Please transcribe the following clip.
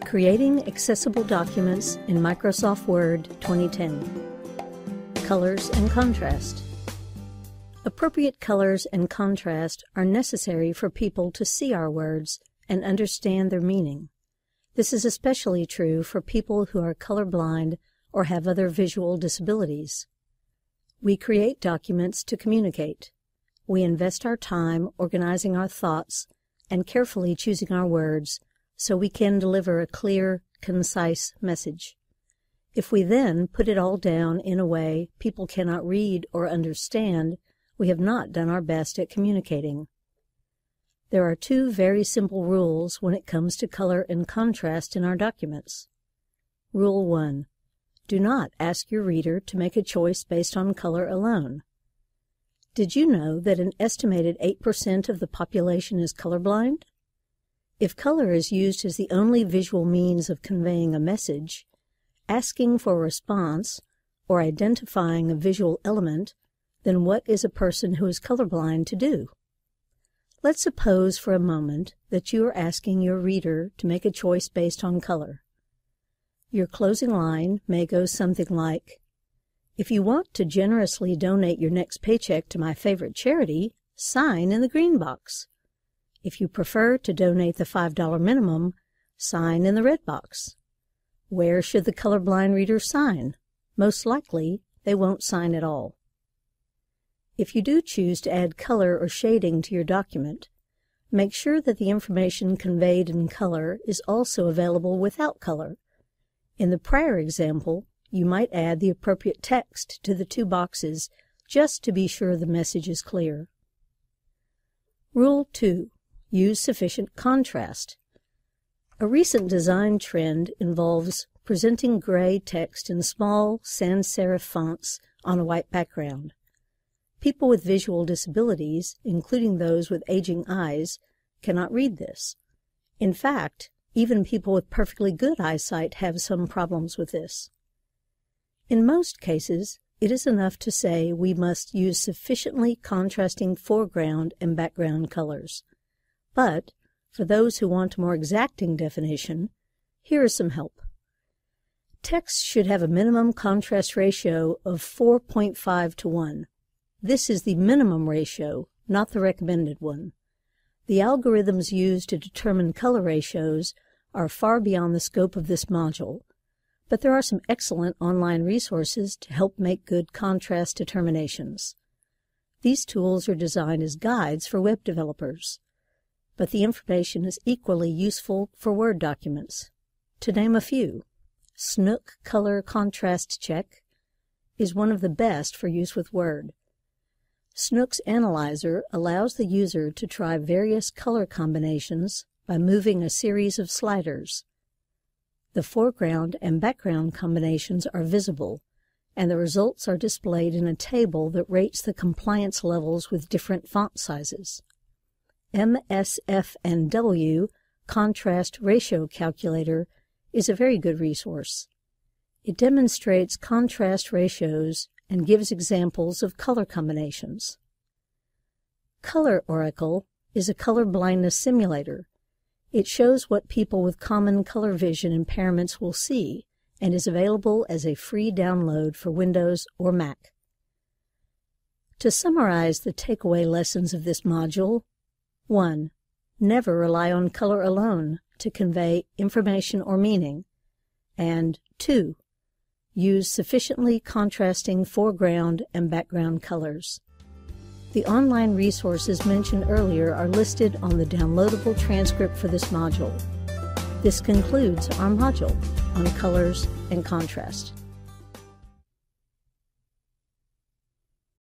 Creating Accessible Documents in Microsoft Word 2010. Colors and Contrast. Appropriate colors and contrast are necessary for people to see our words and understand their meaning. This is especially true for people who are colorblind or have other visual disabilities. We create documents to communicate. We invest our time organizing our thoughts and carefully choosing our words so we can deliver a clear, concise message. If we then put it all down in a way people cannot read or understand, we have not done our best at communicating. There are two very simple rules when it comes to color and contrast in our documents. Rule 1. Do not ask your reader to make a choice based on color alone. Did you know that an estimated 8% of the population is colorblind? If color is used as the only visual means of conveying a message, asking for a response, or identifying a visual element, then what is a person who is colorblind to do? Let's suppose for a moment that you are asking your reader to make a choice based on color. Your closing line may go something like, "If you want to generously donate your next paycheck to my favorite charity, sign in the green box. If you prefer to donate the $5 minimum, sign in the red box." Where should the colorblind reader sign? Most likely, they won't sign at all. If you do choose to add color or shading to your document, make sure that the information conveyed in color is also available without color. In the prior example, you might add the appropriate text to the two boxes just to be sure the message is clear. Rule 2. Use sufficient contrast. A recent design trend involves presenting gray text in small sans serif fonts on a white background. People with visual disabilities, including those with aging eyes, cannot read this. In fact, even people with perfectly good eyesight have some problems with this. In most cases, it is enough to say we must use sufficiently contrasting foreground and background colors. But, for those who want a more exacting definition, here is some help. Text should have a minimum contrast ratio of 4.5 to 1. This is the minimum ratio, not the recommended one. The algorithms used to determine color ratios are far beyond the scope of this module, but there are some excellent online resources to help make good contrast determinations. These tools are designed as guides for web developers, but the information is equally useful for Word documents. To name a few, Snook Color Contrast Check is one of the best for use with Word. Snook's analyzer allows the user to try various color combinations by moving a series of sliders. The foreground and background combinations are visible, and the results are displayed in a table that rates the compliance levels with different font sizes. MSF&W Contrast Ratio Calculator is a very good resource. It demonstrates contrast ratios and gives examples of color combinations. Color Oracle is a color blindness simulator. It shows what people with common color vision impairments will see and is available as a free download for Windows or Mac. To summarize the takeaway lessons of this module, 1. Never rely on color alone to convey information or meaning. And 2. Use sufficiently contrasting foreground and background colors. The online resources mentioned earlier are listed on the downloadable transcript for this module. This concludes our module on colors and contrast.